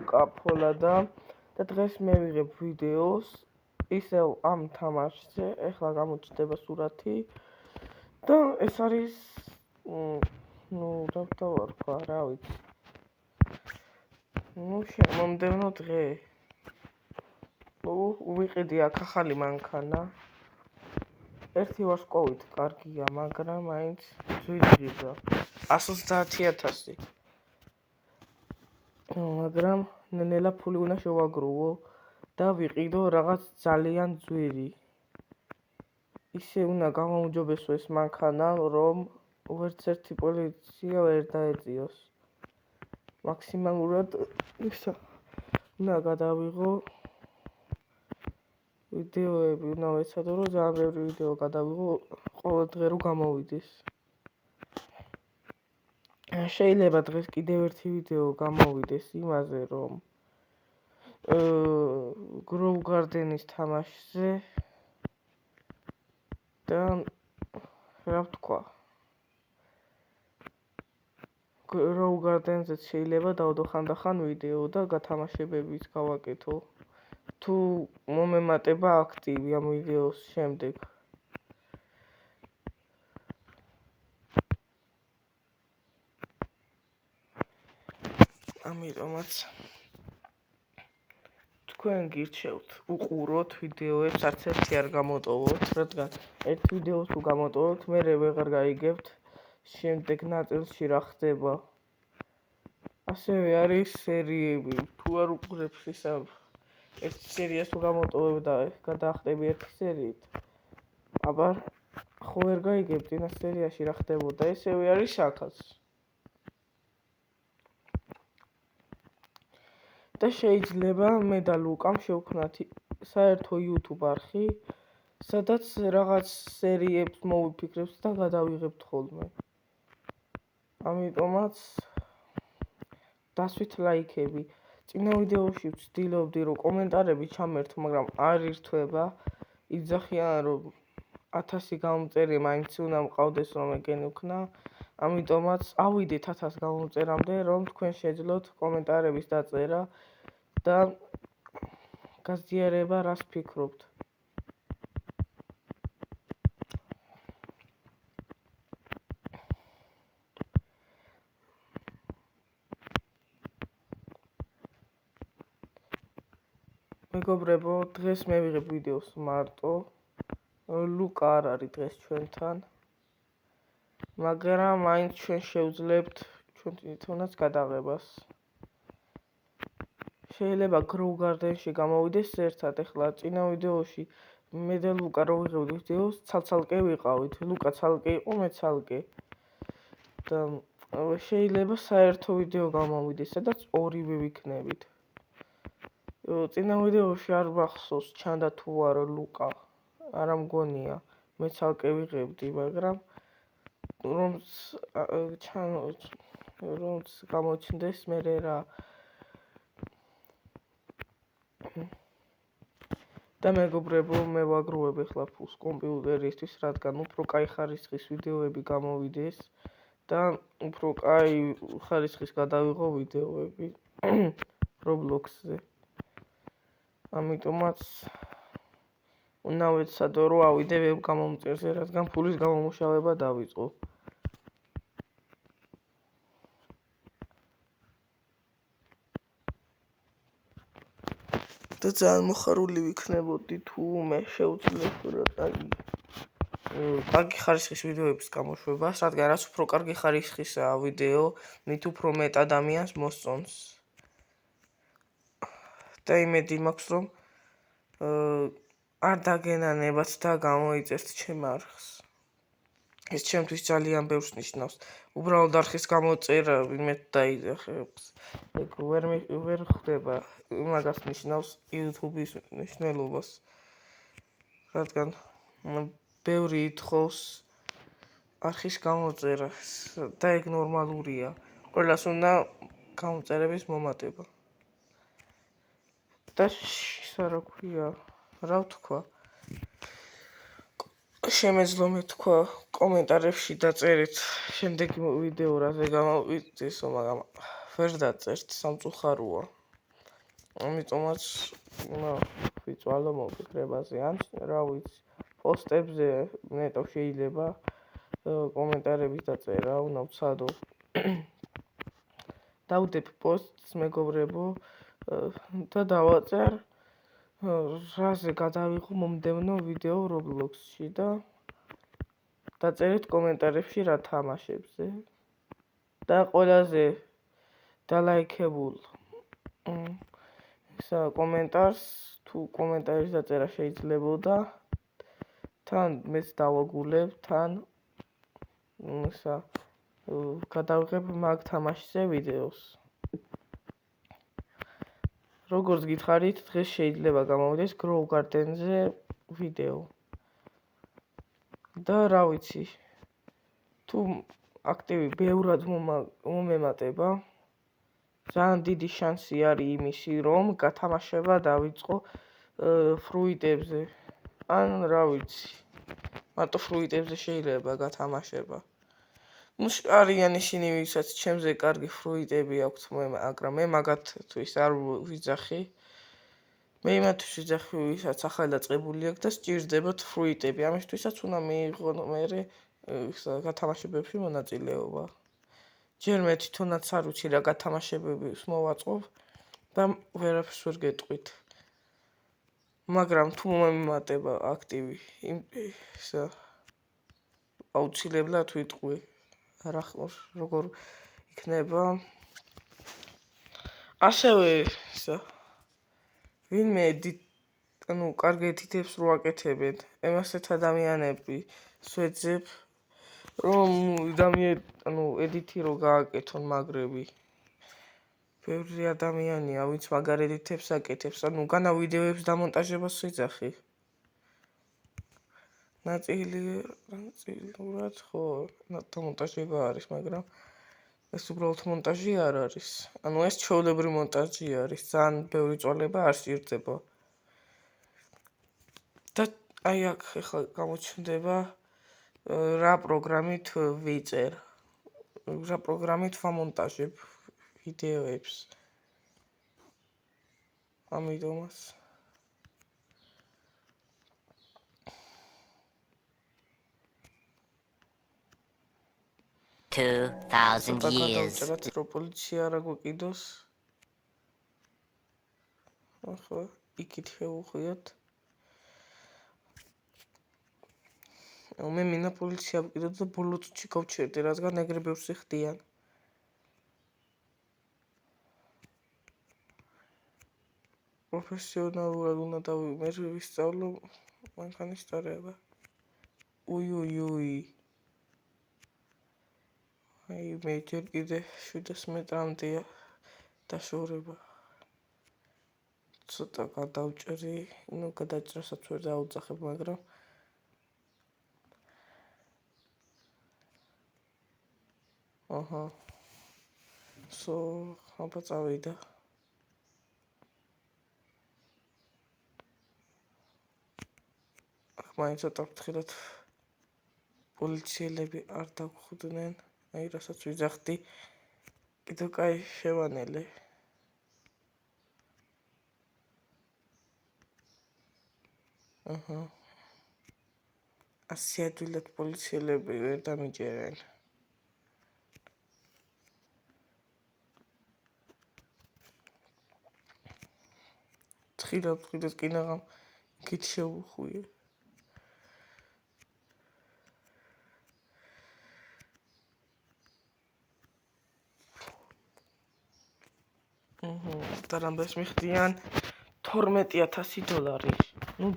ლუკა ფოლადა და დღეს მე ვიღებ ვიდეოს ისევ ამ თამაშზე. ეხლა გამოჩნდება სურათი და ეს არის დავარქვა, რა ვიცი. შემომდევნო დღე. ვიყიდი აქ ახალი მანქანა. ერთი ვარსკვლავით კარგია, მაგრამ მაინც ძვირიღია 130,000. მაგრამ ნელა ფული უნდა შევაგროვო და ვიყიდო რაღაც ძალიან ძვირი. ისე უნდა გამაუჯობესო ეს მანქანა, რომ ვერც ერთი პოლიცია ვერ დაეწიოს. მაქსიმალურად უნდა გადავიღო ვიდეოები, უნდა ვეცადო, რომ ძალიან ბევრი ვიდეო გადავიღო ყოველ დღე რომ გამოვიდეს. შეიძლება დღეს კიდევ ერთი ვიდეო გამოვიდეს იმაზე, რომ Grow Garden-ის თამაშზე და რა ვთქვა. Grow Garden-ზე შეიძლება დავდო ხანდახან ვიდეო და გათამაშებებიც გავაკეთო. თუ მომემატება აქტივი ამ ვიდეოს შემდეგ. ამიტომაც თქვენ გირჩევთ უყუროთ ვიდეოებს, არც ერთი არ გამოტოვოთ, რადგან ერთ ვიდეოს თუ გამოტოვოთ, მერე ვეღარ გაიგებთ შემდეგ ნაწილში რა ხდება. ასევე არის სერიები, თუ არ უყურებს ისა ერთ სერიას თუ გამოტოვებ და გადაახტები ერთი სერიით, აბა ხო ვერ გაიგებ წინა სერიაში რა ხდებოდა, ესევე არის აქაც. და შეიძლება მე და ლუკამ შევქმნათ საერთო YouTube არხი, სადაც რაღაც სერიებს მოვიფიქრებთ და გადავიღებთ ხოლმე. ამიტომაც დასვით ლაიქები. წინა ვიდეოში ვცდილობდი რომ კომენტარები ჩამერთო, მაგრამ არ ირთვება. იძახიან რომ 1000 გამომწერი მაინც უნდა მყავდეს რომ ეგენი ვქნა. ამიტომაც ავიდეთ 1000 გამომწერამდე, რომ თქვენ შეძლოთ კომენტარების დაწერა და გაზიარება რას ფიქრობთ. მეგობრებო, დღეს მე ვიღებ ვიდეოს მარტო. ლუკა არ არის დღეს ჩვენთან. მაგრამ მაინც ჩვენ შევძლებთ ჩვენ თვითონაც გადაღებას. შეიძლება Grow Garden-ში გამოვიდეს ერთად. ეხლა წინა ვიდეოში მე და ლუკა რო ვიღებთ ვიდეოს, ცალ-ცალკე ვიყავით. ლუკა ცალკე იყო, მე ცალკე. და შეიძლება საერთო ვიდეო გამოვიდეს, სადაც ორივე ვიქნებით. წინა ვიდეოში არ მახსოვს ჩანდა თუ არა ლუკა. არა მგონია. მე ცალკე ვიღებდი, მაგრამ რომც გამოჩნდეს მერე რა. და მეგობრებო, მე ვაგროვებ ახლა ფულს კომპიუტერისთვის, რადგან უფრო კაი ხარისხის ვიდეოები გამოვიდეს და უფრო კაი ხარისხის გადავიღო ვიდეოები Roblox-ზე. ამიტომაც უნდა ვეცადო რომ ავიდე ვებ გამომწერზე, რადგან ფულის გამომუშავება დავიწყო. და ძალიან მოხარული ვიქნებოდი თუ მე შევძლებ კარგი ხარისხის ვიდეოების გამოშვებას, რადგან რაც უფრო კარგი ხარისხისაა ვიდეო, მით უფრო მეტ ადამიანს მოსწონს. და იმედი მაქვს რომ არ დაგენანებათ და გამოიწერთ ჩემ არხს. ეს ჩემთვის ძალიან ბევრს ნიშნავს. უბრალოდ არხის გამოწერა იმედ დაიძახებს. ეგ ვერ ხდება მაგას ნიშნავს YouTube-ის მნიშვნელობას. რადგან ბევრი ითხოვს არხის გამოწერას და ეგ ნორმალურია. ყველას უნდა გამოწერების მომატება. და რა ქვია, რა ვთქვა. შემეძლო მეთქვა კომენტარებში დაწერეთ შემდეგი ვიდეო რაზე გამოვიდესო, მაგრამ ვერ დაწერთ, სამწუხაროა. ამიტომაც ვიწვალო მოფიქრებაზე ან რა ვიცი პოსტებზე ნეტო შეიძლება კომენტარების დაწერა უნდა ვცადო დავდებ პოსტს მეგობრებო და დავაწერ რაზე გადავიღო მომდევნო ვიდეო Roblox-ში და დაწერეთ კომენტარებში რა თამაშებზე და ყველაზე დალაიქებულ კომენტარს თუ კომენტარის დაწერა შეიძლებოდა თან მეც დავაგულებ თან გადავიღებ მაგ თამაშზე ვიდეოს როგორც გითხარით დღეს შეიძლება გამოვიდეს Grow Garden-ზე ვიდეო და რა ვიცი თუ აქტივი ბევრად მომემატება ძალიან დიდი შანსი არის იმისი რომ გათამაშება დავიწყო ფრუიტებზე ან რა ვიცი მარტო ფრუიტებზე შეიძლება გათამაშება არიან ისინი ვისაც ჩემზე კარგი ფრუიტები აქვთ მაგრამ მე მაგათთვის არ ვიძახი მე იმათთვის ვიძახი ვისაც ახალი დაწყებული აქვს და სჭირდებათ ფრუიტები ამისთვისაც უნდა მიიღო მე გათამაშებებში მონაწილეობა ჯერ მე თვითონაც არ ვიცი რა გათამაშებებს მოვაწყობ და ვერაფერს ვერ გეტყვით მაგრამ თუ მომემატება აქტივი აუცილებლად ვიტყვი როგორ იქნება ასევე ვინმე კარგი ედიტებს რო აკეთებენ ასეთ ადამიანები ვეძებ რომ ედიტი რო გააკეთონ მაგრები ბევრი ადამიანია ვინც მაგარ ედიტებს აკეთებს განა ვიდეოებს დამონტაჟებას ვიძახი ნაწილურად ხო დამონტაჟება არის მაგრამ ეს უბრალოდ მონტაჟი არ არის ეს ჩვეულებრივი მონტაჟი არის ძალიან ბევრი წვალება არ სჭირდება და აი აქ ახლა გამოჩნდება რა პროგრამით ვიწერ რა პროგრამით ვამონტაჟებ ვიდეოებს ამიტომაც 2000 years რო პოლიცია რა გვიყიდოს ახლა იქით შევუხვიოთ მე მინდა პოლიცია ვიყიდოთ და ბოლო წუთში გავჩერდე რადგან ეგრე ბევრს იხდიან პროფესიონალურად უნდა მე ვისწავლო მანქანის დარება უი აი მე ჯერ კიდე 700 მეტრამდეა დაშორება ცოტა გადავჭრი გადაჭრასაც ვერ დაუძახებ მაგრამ აბა წავიდა მაინც ცოტა ფრთხილად პოლიციელები არ დაგხვდნენ აი რასაც ვიძახდი კიდევ კაი შევანელე ასე ადვილად პოლიციელები ვერ დამიჯერენ ფრთხილად კინაღამ იქით შევუხვიე და რამბეს მიხდიან $12,000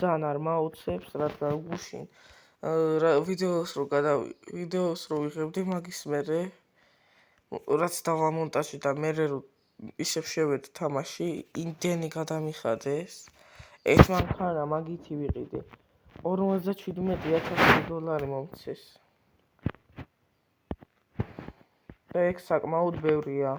ძალიან არ მაუცებს რადგან გუშინ ვიდეოს რო ვიღებდი მაგის მერე რაც დავამონტაჟე და მერე რო ისევ შევედ თამაში იმდენი გადამიხადეს ეს მანქანა მაგითი ვიყიდე $47,000 მომცეს და ეგ საკმაოდ ბევრია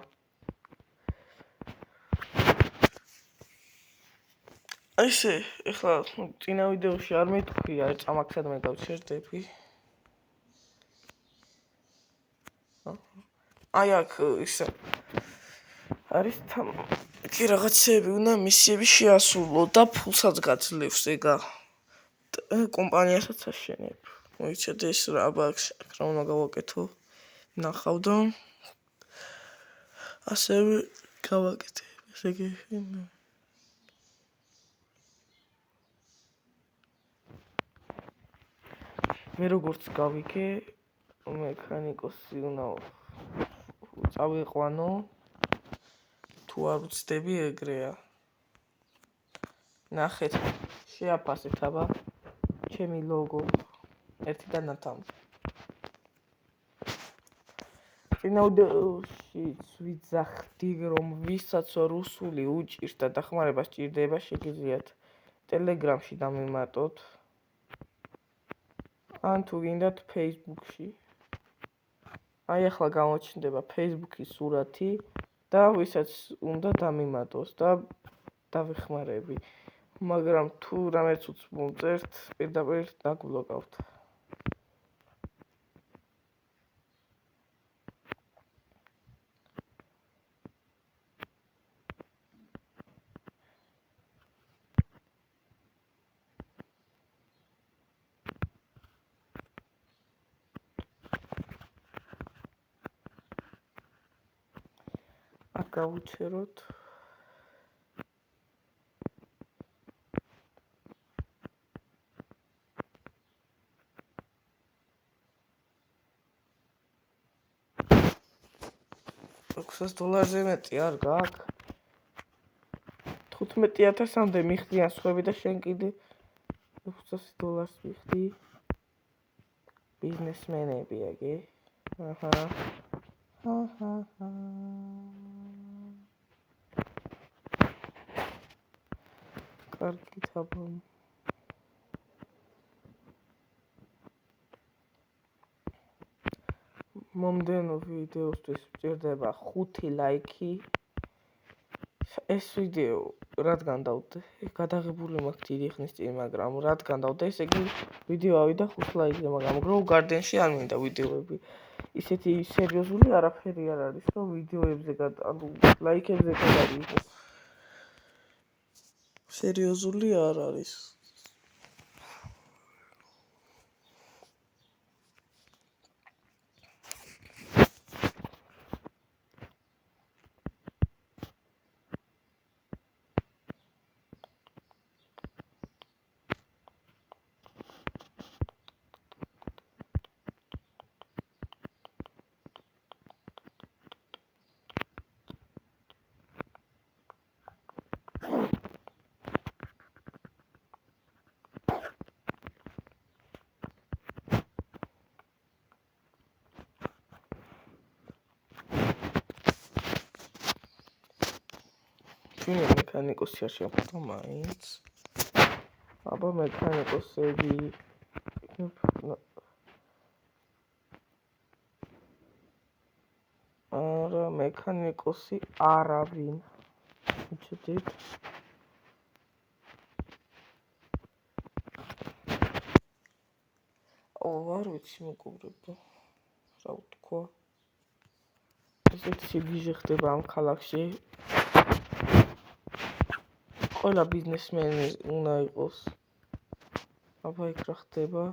ესე ეხლა წინა ვიდეოში არ მეთქვია წამაქსად მე გავჩერდები აი აქ ის არის კი რაღაცები უნდა მისიები შეასრულო და ფულსაც გაძლევს ეგა. კომპანიასაც აშენებ. მოიცადე ეს რა ბაქს რა უნდა გავაკეთო. ნახავ და ასევე გავაკეთე. ესე იგი მე როგორც გავიგე მექანიკოსი უნდა წავიყვანო თუ არ ვწდები ეგრეა. ნახეთ, შეაფასეთ აბა ჩემი ლოგო 1-დან 10-მდე. წინაუდეშიც ვიძახდი, რომ ვისაც რუსული უჭირს და დახმარება სჭირდება, შეგიძლიათ ტელეგრამში დამემატოთ. ან თუ გინდათ Facebook-ში. აი ახლა გამოჩნდება Facebook-ის სურათი და ვისაც უნდა დამიმატოს და დავეხმარები. მაგრამ თუ რამეც მომწერთ, პირდაპირ დაგბლოკავთ. გავუჩეროთ. $600 მეტი არ გაქვს. 15,000-მდე მიხდიან სხვები და შენ კიდე $600 მიხდი. ბიზნესმენებია კი? აჰა. კარგი თაბა. მომდენო ვიდეოსთვის მჭირდება 5 ლაიქი. ეს ვიდეო რადგან დავდე? გადაღებული მაქვს დიდი ხნის წინ, მაგრამ რადგან დავდე, ესე იგი ვიდეო ავიდა 5 ლაიქზე, მაგრამ Grow Garden-ში არ მინდა ვიდეოები. ისეთი სერიოზული არაფერი არ არის, რომ ვიდეოებზე ანუ ლაიქებზე გადავიღო. სერიოზული არ არის. მექანიკოსი არ შეხვდა მაინც. აბა მექანიკოსები არა მექანიკოსი არავინ. მიჩვენეთ. არ ვიცი მეგობრებო. რა ვთქვა. ესეთი სიბიჟე ხდება ამ ქალაქში. ყველა ბიზნესმენი უნდა იყოს. აბა იქ რა ხდება?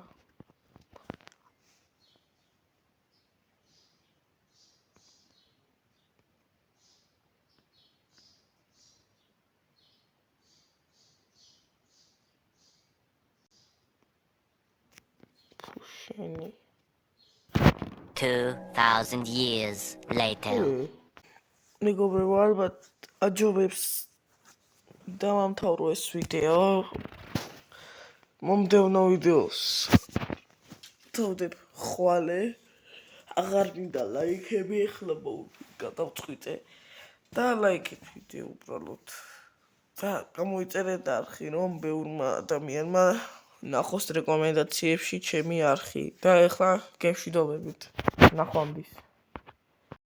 შენი 2000 years later. მეგობრებო, ალბათ აჯობებს დავამთავრო ეს ვიდეო. მომდევნო ვიდეოს თავდებ ხვალე. აღარ მინდა ლაიქები, ეხლა გადავწყვიტე და ლაიქებ ვიდეო უბრალოდ. და გამოიწერეთ არხი, რომ ბევრმა ადამიანმა ნახოს რეკომენდაციებში ჩემი არხი და ეხლა გემშვიდობებით. ნახვამდის.